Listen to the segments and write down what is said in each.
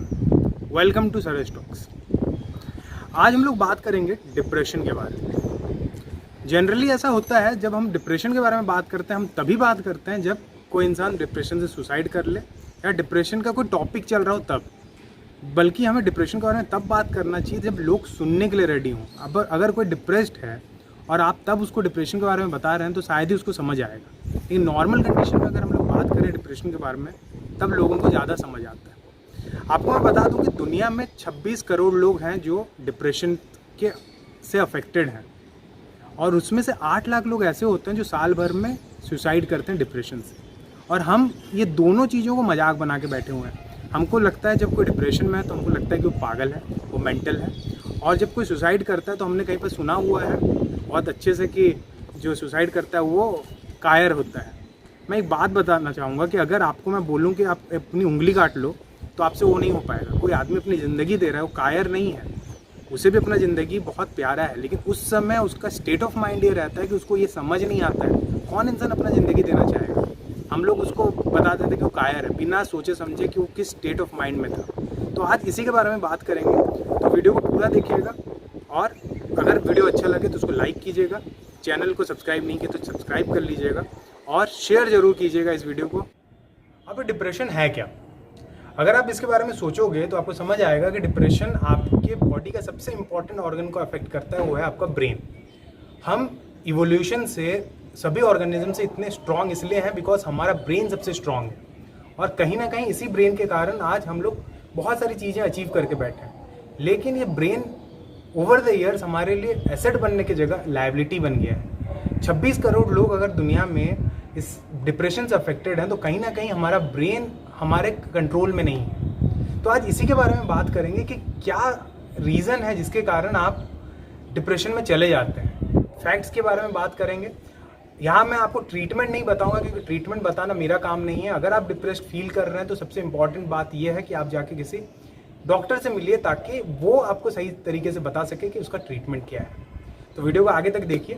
Welcome to Suresh talks. आज हम लोग बात करेंगे डिप्रेशन के बारे में। जनरली ऐसा होता है, जब हम डिप्रेशन के बारे में बात करते हैं हम तभी बात करते हैं जब कोई इंसान डिप्रेशन से सुसाइड कर ले या डिप्रेशन का कोई टॉपिक चल रहा हो तब। बल्कि हमें डिप्रेशन के बारे में तब बात करना चाहिए जब लोग सुनने के लिए रेडी हों। अब अगर कोई डिप्रेस्ड है और आप तब उसको डिप्रेशन के बारे में बता रहे हैं तो शायद ही उसको समझ आएगा। लेकिन नॉर्मल कंडीशन में अगर हम लोग बात करें डिप्रेशन के बारे में तब लोगों को ज़्यादा समझ आता है। आपको मैं बता दूं कि दुनिया में 26 करोड़ लोग हैं जो डिप्रेशन के से अफेक्टेड हैं और उसमें से 8 लाख लोग ऐसे होते हैं जो साल भर में सुसाइड करते हैं डिप्रेशन से। और हम ये दोनों चीज़ों को मजाक बना के बैठे हुए हैं। हमको लगता है जब कोई डिप्रेशन में है तो हमको लगता है कि वो पागल है, वो मेंटल है, और जब कोई सुसाइड करता है तो हमने कहीं पर सुना हुआ है बहुत अच्छे से कि जो सुसाइड करता है वो कायर होता है। मैं एक बात बताना चाहूँगा कि अगर आपको मैं बोलूँ कि आप अपनी उंगली काट लो तो आपसे वो नहीं हो पाएगा। कोई आदमी अपनी ज़िंदगी दे रहा है, वो कायर नहीं है, उसे भी अपना ज़िंदगी बहुत प्यारा है, लेकिन उस समय उसका स्टेट ऑफ माइंड ये रहता है कि उसको ये समझ नहीं आता है कौन इंसान अपना ज़िंदगी देना चाहेगा। हम लोग उसको बता देते कि वो कायर है बिना सोचे समझे कि वो किस स्टेट ऑफ माइंड में था। तो आज इसी के बारे में बात करेंगे, तो वीडियो को पूरा देखिएगा और अगर वीडियो अच्छा लगे तो उसको लाइक कीजिएगा, चैनल को सब्सक्राइब नहीं किया तो सब्सक्राइब कर लीजिएगा और शेयर ज़रूर कीजिएगा इस वीडियो को। अब डिप्रेशन है क्या? अगर आप इसके बारे में सोचोगे तो आपको समझ आएगा कि डिप्रेशन आपके बॉडी का सबसे इंपॉर्टेंट ऑर्गन को अफेक्ट करता है, वो है आपका ब्रेन। हम इवोल्यूशन से सभी ऑर्गेनिज्म से इतने स्ट्रांग इसलिए हैं बिकॉज हमारा ब्रेन सबसे स्ट्रांग है और कहीं ना कहीं इसी ब्रेन के कारण आज हम लोग बहुत सारी चीज़ें अचीव करके बैठे हैं। लेकिन ये ब्रेन ओवर द ईयर्स हमारे लिए एसेट बनने की जगह लायबिलिटी बन गया है। 26 करोड़ लोग अगर दुनिया में इस डिप्रेशन से अफेक्टेड हैं तो कहीं ना कहीं हमारा ब्रेन हमारे कंट्रोल में नहीं है। तो आज इसी के बारे में बात करेंगे कि क्या रीज़न है जिसके कारण आप डिप्रेशन में चले जाते हैं। फैक्ट्स के बारे में बात करेंगे। यहाँ मैं आपको ट्रीटमेंट नहीं बताऊंगा क्योंकि ट्रीटमेंट बताना मेरा काम नहीं है। अगर आप डिप्रेस्ड फील कर रहे हैं तो सबसे इंपॉर्टेंट बात यह है कि आप जाके किसी डॉक्टर से मिलिए ताकि वो आपको सही तरीके से बता सके कि उसका ट्रीटमेंट क्या है। तो वीडियो को आगे तक देखिए।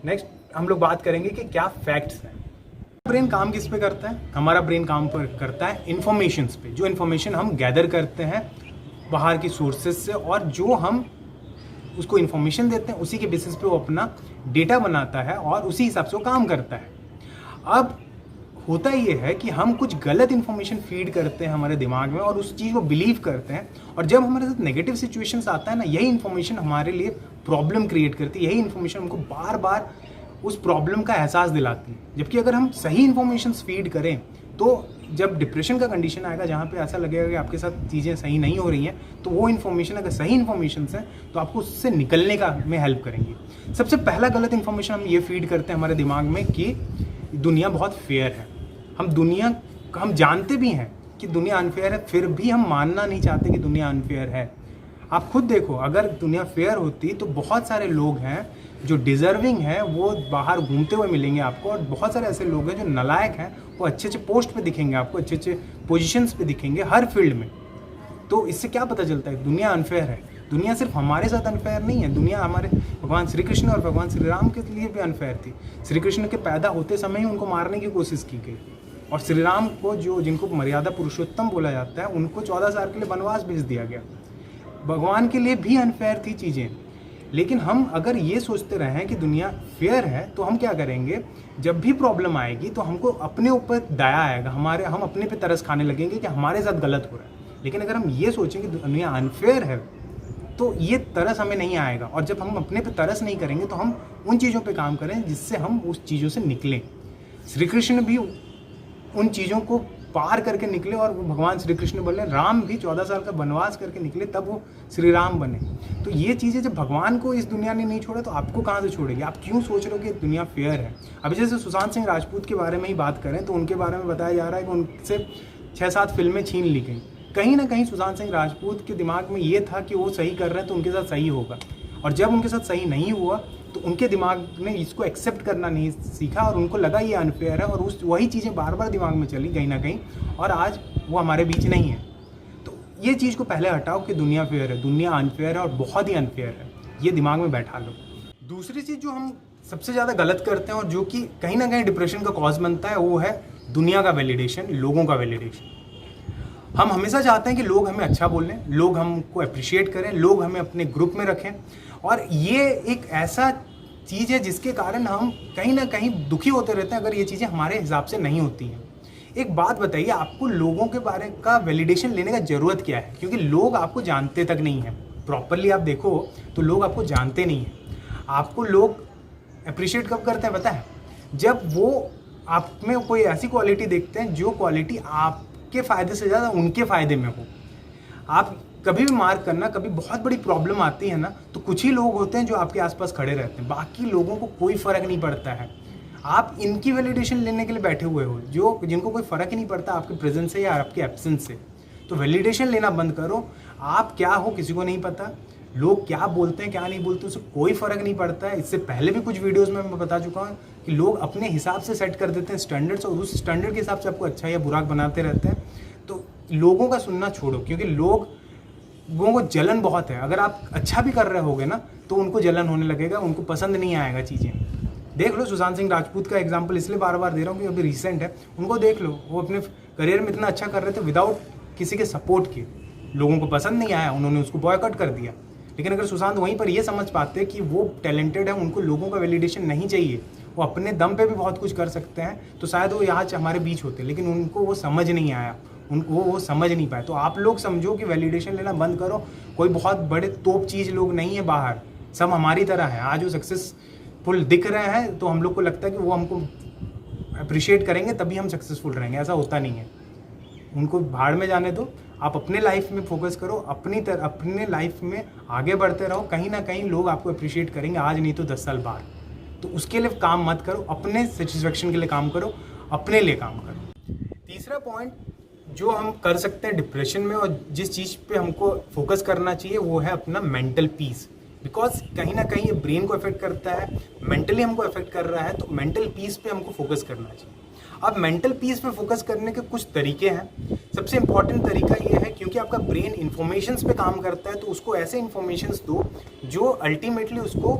नेक्स्ट हम लोग बात करेंगे कि क्या फैक्ट्स हैं। ब्रेन काम किस पे करता है? हमारा ब्रेन काम पर करता है इन्फॉर्मेशंस पे। जो इन्फॉर्मेशन हम गैदर करते हैं बाहर की सोर्सेज से और जो हम उसको इन्फॉर्मेशन देते हैं उसी के बेसिस पे वो अपना डेटा बनाता है और उसी हिसाब से वो काम करता है। अब होता ये है कि हम कुछ गलत इन्फॉर्मेशन फीड करते हैं हमारे दिमाग में और उस चीज़ को बिलीव करते हैं, और जब हमारे साथ नेगेटिव सिचुएशंस आता है ना, यही इन्फॉर्मेशन हमारे लिए प्रॉब्लम क्रिएट करती है। यही इन्फॉर्मेशन हमको बार बार उस प्रॉब्लम का एहसास दिलाती है। जबकि अगर हम सही इन्फॉर्मेशन फीड करें तो जब डिप्रेशन का कंडीशन आएगा जहाँ पे ऐसा लगेगा कि आपके साथ चीज़ें सही नहीं हो रही हैं, तो वो इन्फॉर्मेशन अगर सही इन्फॉर्मेशन है तो आपको उससे निकलने का में हेल्प करेंगी। सबसे पहला गलत इन्फॉर्मेशन हम ये फीड करते हैं हमारे दिमाग में कि दुनिया बहुत फेयर है। हम जानते भी हैं कि दुनिया अनफेयर है, फिर भी हम मानना नहीं चाहते कि दुनिया अनफेयर है। आप खुद देखो, अगर दुनिया फेयर होती तो बहुत सारे लोग हैं जो डिजर्विंग हैं वो बाहर घूमते हुए मिलेंगे आपको, और बहुत सारे ऐसे लोग हैं जो नालायक हैं वो अच्छे अच्छे पोस्ट पे दिखेंगे आपको, अच्छे अच्छे पोजीशंस पे दिखेंगे हर फील्ड में। तो इससे क्या पता चलता है? दुनिया अनफेयर है। दुनिया सिर्फ हमारे साथ अनफेयर नहीं है, दुनिया हमारे भगवान श्री कृष्ण और भगवान श्री राम के लिए भी अनफेयर थी। श्री कृष्ण के पैदा होते समय ही उनको मारने की कोशिश की गई और श्री राम को जिनको मर्यादा पुरुषोत्तम बोला जाता है उनको 14 साल के लिए वनवास भेज दिया गया। भगवान के लिए भी अनफेयर थी चीज़ें। लेकिन हम अगर ये सोचते रहें कि दुनिया फेयर है तो हम क्या करेंगे, जब भी प्रॉब्लम आएगी तो हमको अपने ऊपर दया आएगा, हम अपने पे तरस खाने लगेंगे कि हमारे साथ गलत हो रहा है। लेकिन अगर हम ये सोचें कि दुनिया अनफेयर है तो ये तरस हमें नहीं आएगा, और जब हम अपने पे तरस नहीं करेंगे तो हम उन चीज़ों पे काम करें जिससे हम उस चीज़ों से निकलें। श्री कृष्ण भी उन चीज़ों को पार करके निकले और वो भगवान श्री कृष्ण बोले, राम भी 14 साल का वनवास करके निकले तब वो श्री राम बने। तो ये चीज़ें जब भगवान को इस दुनिया ने नहीं छोड़ा तो आपको कहाँ से छोड़ेगी? आप क्यों सोच रहे हो कि दुनिया फेयर है? अभी जैसे सुशांत सिंह राजपूत के बारे में ही बात करें तो उनके बारे में बताया जा रहा है कि उनसे 6-7 फिल्में छीन ली गई। कहीं ना कहीं सुशांत सिंह राजपूत के दिमाग में ये था कि वो सही कर रहे हैं तो उनके साथ सही होगा, और जब उनके साथ सही नहीं हुआ तो उनके दिमाग ने इसको एक्सेप्ट करना नहीं सीखा और उनको लगा ये अनफेयर है, और वही चीज़ें बार बार दिमाग में चली कहीं ना कहीं, और आज वो हमारे बीच नहीं है। तो ये चीज़ को पहले हटाओ कि दुनिया फेयर है, दुनिया अनफेयर है और बहुत ही अनफेयर है, ये दिमाग में बैठा लो। दूसरी चीज़ जो हम सबसे ज़्यादा गलत करते हैं और जो कि कहीं ना कहीं डिप्रेशन का कॉज बनता है वो है दुनिया का वैलिडेशन, लोगों का वैलिडेशन। हम हमेशा चाहते हैं कि लोग हमें अच्छा बोलें, लोग हमको अप्रिशिएट करें, लोग हमें अपने ग्रुप में रखें, और ये एक ऐसा चीज़ है जिसके कारण हम कहीं ना कहीं दुखी होते रहते हैं अगर ये चीज़ें हमारे हिसाब से नहीं होती हैं। एक बात बताइए, आपको लोगों के बारे का वैलिडेशन लेने का ज़रूरत क्या है? क्योंकि लोग आपको जानते तक नहीं हैं प्रॉपरली। आप देखो तो लोग आपको जानते नहीं हैं। आपको लोग अप्रिशिएट कब करते हैं पता है? जब वो आप में कोई ऐसी क्वालिटी देखते हैं जो क्वालिटी आपके फ़ायदे से ज़्यादा उनके फ़ायदे में हो। आप कभी भी मार्क करना, कभी बहुत बड़ी प्रॉब्लम आती है ना, तो कुछ ही लोग होते हैं जो आपके आसपास खड़े रहते हैं, बाकी लोगों को कोई फ़र्क नहीं पड़ता है। आप इनकी वैलिडेशन लेने के लिए बैठे हुए हो जो जिनको कोई फ़र्क ही नहीं पड़ता आपके प्रेजेंस से या आपके एब्सेंस से। तो वैलिडेशन लेना बंद करो। आप क्या हो किसी को नहीं पता, लोग क्या बोलते हैं क्या नहीं बोलते उससे कोई फ़र्क नहीं पड़ता है। इससे पहले भी कुछ वीडियोस में मैं बता चुका हूँ कि लोग अपने हिसाब से सेट कर देते हैं स्टैंडर्ड्स, और उस स्टैंडर्ड के हिसाब से आपको अच्छा या बुरा बनाते रहते हैं। तो लोगों का सुनना छोड़ो, क्योंकि लोगों को जलन बहुत है। अगर आप अच्छा भी कर रहे होगे ना तो उनको जलन होने लगेगा, उनको पसंद नहीं आएगा चीज़ें। देख लो सुशांत सिंह राजपूत का एग्जाम्पल इसलिए बार बार दे रहा हूँ कि अभी रिसेंट है, उनको देख लो, वो अपने करियर में इतना अच्छा कर रहे थे विदाउट किसी के सपोर्ट के। लोगों को पसंद नहीं आया, उन्होंने उसको बॉयकॉट कर दिया। लेकिन अगर सुशांत वहीं पर ये समझ पाते कि वो टैलेंटेड है, उनको लोगों का वैलिडेशन नहीं चाहिए, वो अपने दम पे भी बहुत कुछ कर सकते हैं, तो शायद वो यहाँ हमारे बीच होते। लेकिन उनको वो समझ नहीं आया, उनको वो समझ नहीं पाए। तो आप लोग समझो कि वैलिडेशन लेना बंद करो। कोई बहुत बड़े तोप चीज़ लोग नहीं है बाहर, सब हमारी तरह है। आज वो सक्सेसफुल दिख रहे हैं तो हम लोग को लगता है कि वो हमको अप्रिशिएट करेंगे तभी हम सक्सेसफुल रहेंगे, ऐसा होता नहीं है। उनको भाड़ में जाने दो, आप अपने लाइफ में फोकस करो, अपने लाइफ में आगे बढ़ते रहो। कहीं ना कहीं लोग आपको अप्रिशिएट करेंगे, आज नहीं तो 10 साल बाद। तो उसके लिए काम मत करो, अपने सेटिस्फेक्शन के लिए काम करो, अपने लिए काम करो। तीसरा पॉइंट जो हम कर सकते हैं डिप्रेशन में और जिस चीज़ पे हमको फोकस करना चाहिए वो है अपना मेंटल पीस। बिकॉज कहीं ना कहीं ये ब्रेन को अफेक्ट करता है, मेंटली हमको अफेक्ट कर रहा है, तो मेंटल पीस पे हमको फोकस करना चाहिए। अब मेंटल पीस पे फोकस करने के कुछ तरीके हैं। सबसे इंपॉर्टेंट तरीका ये है, क्योंकि आपका ब्रेन इन्फॉर्मेशंस पे काम करता है, तो उसको ऐसे इन्फॉर्मेशंस दो जो अल्टीमेटली उसको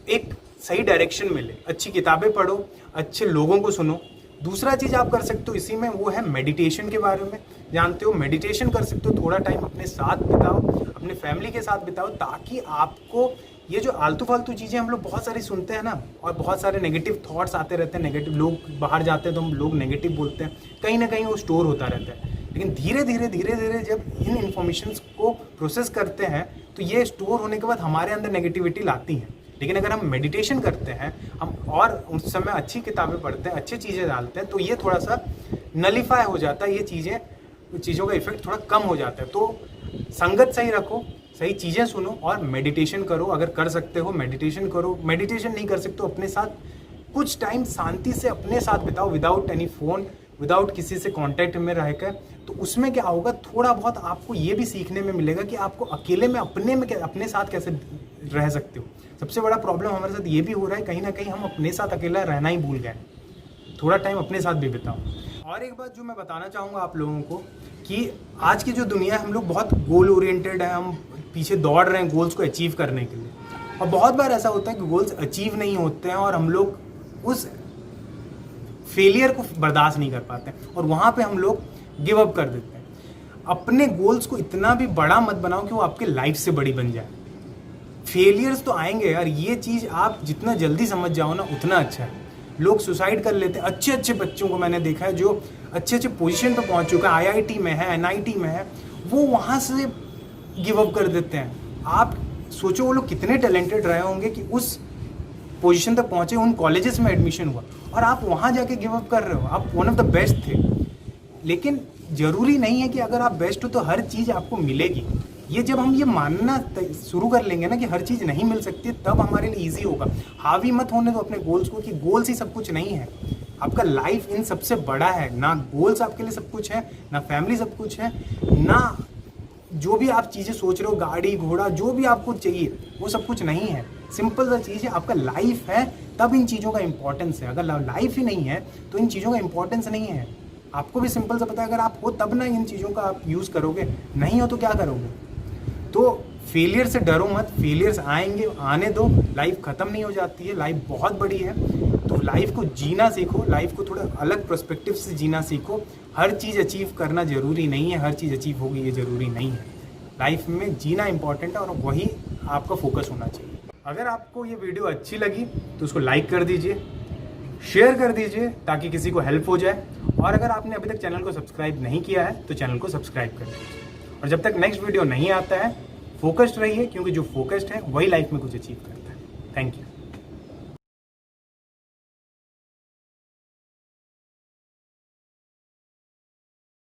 एक सही डायरेक्शन मिले। अच्छी किताबें पढ़ो, अच्छे लोगों को सुनो। दूसरा चीज़ आप कर सकते हो इसी में, वो है मेडिटेशन के बारे में। जानते हो मेडिटेशन कर सकते हो, थोड़ा टाइम अपने साथ बिताओ, अपने फैमिली के साथ बिताओ, ताकि आपको ये जो आलतू फालतू चीज़ें हम लोग बहुत सारी सुनते हैं ना, और बहुत सारे नेगेटिव थॉट्स आते रहते हैं, नेगेटिव लोग बाहर जाते हैं तो हम लोग नेगेटिव बोलते हैं, कहीं ना कहीं वो स्टोर होता रहता है। लेकिन धीरे धीरे जब इन इन्फॉर्मेशंस को प्रोसेस करते हैं तो ये स्टोर होने के बाद हमारे अंदर नेगेटिविटी लाती हैं। लेकिन अगर हम मेडिटेशन करते हैं, हम और उस समय अच्छी किताबें पढ़ते हैं, अच्छी चीज़ें डालते हैं, तो ये थोड़ा सा नलीफाई हो जाता है, ये चीज़ों का इफेक्ट थोड़ा कम हो जाता है। तो संगत सही रखो, सही चीज़ें सुनो और मेडिटेशन करो। अगर कर सकते हो मेडिटेशन करो, मेडिटेशन नहीं कर सकते तो अपने साथ कुछ टाइम शांति से अपने साथ बिताओ, विदाउट एनी फ़ोन, विदाउट किसी से कांटेक्ट में रहकर। तो उसमें क्या होगा, थोड़ा बहुत आपको ये भी सीखने में मिलेगा कि आपको अकेले में अपने साथ कैसे रह सकते हो। सबसे बड़ा प्रॉब्लम हमारे साथ ये भी हो रहा है, कहीं ना कहीं हम अपने साथ अकेला रहना ही भूल गए। थोड़ा टाइम अपने साथ भी बिताओ। और एक बात जो मैं बताना चाहूँगा आप लोगों को कि आज की जो दुनिया है, हम लोग बहुत गोल ओरिएंटेड है, हम पीछे दौड़ रहे हैं गोल्स को अचीव करने के लिए। और बहुत बार ऐसा होता है कि गोल्स अचीव नहीं होते हैं और हम लोग उस फेलियर को बर्दाश्त नहीं कर पाते हैं और वहाँ पे हम लोग गिव अप कर देते हैं। अपने गोल्स को इतना भी बड़ा मत बनाओ कि वो आपके लाइफ से बड़ी बन जाए। फेलियर्स तो आएंगे यार, ये चीज़ आप जितना जल्दी समझ जाओ ना उतना अच्छा है। लोग सुसाइड कर लेते हैं, अच्छे अच्छे बच्चों को मैंने देखा है जो अच्छे अच्छे पोजीशन पर पहुंच चुका है, आईआईटी में है, एनआईटी में है, वो वहाँ से गिव अप कर देते हैं। आप सोचो वो लोग कितने टैलेंटेड रहे होंगे कि उस पोजीशन तक पहुँचे, उन कॉलेजेस में एडमिशन हुआ और आप वहाँ जाके गिव अप कर रहे हो। आप वन ऑफ द बेस्ट थे। लेकिन ज़रूरी नहीं है कि अगर आप बेस्ट हो तो हर चीज़ आपको मिलेगी। ये जब हम ये मानना शुरू कर लेंगे ना कि हर चीज़ नहीं मिल सकती, तब हमारे लिए ईजी होगा। हावी मत होने दो अपने गोल्स को कि गोल्स ही सब कुछ नहीं है। आपका लाइफ इन सबसे बड़ा है। ना गोल्स आपके लिए सब कुछ है, ना फैमिली सब कुछ है, ना जो भी आप चीज़ें सोच रहे हो, गाड़ी घोड़ा जो भी आपको चाहिए वो सब कुछ नहीं है। सिंपल सा चीज़ है, आपका लाइफ है तब इन चीज़ों का इंपॉर्टेंस है। अगर लाइफ ही नहीं है तो इन चीज़ों का इंपॉर्टेंस नहीं है। आपको भी सिंपल सा पता है, अगर आप हो तब ना इन चीज़ों का आप यूज़ करोगे, नहीं हो तो क्या करोगे। तो फेलियर से डरो मत, फेलियर्स आएंगे, आने दो, लाइफ खत्म नहीं हो जाती है, लाइफ बहुत बड़ी है। तो लाइफ को जीना सीखो, लाइफ को थोड़ा अलग पर्सपेक्टिव से जीना सीखो। हर चीज़ अचीव करना ज़रूरी नहीं है, हर चीज़ अचीव होगी ये ज़रूरी नहीं है। लाइफ में जीना इंपॉर्टेंट है और वही आपका फोकस होना चाहिए। अगर आपको ये वीडियो अच्छी लगी तो उसको लाइक कर दीजिए, शेयर कर दीजिए ताकि किसी को हेल्प हो जाए। और अगर आपने अभी तक चैनल को सब्सक्राइब नहीं किया है तो चैनल को सब्सक्राइब कर दीजिए। और जब तक नेक्स्ट वीडियो नहीं आता है, फोकस्ड रहिए, क्योंकि जो फोकस्ड है वही लाइफ में कुछ अचीव करता है। Thank you.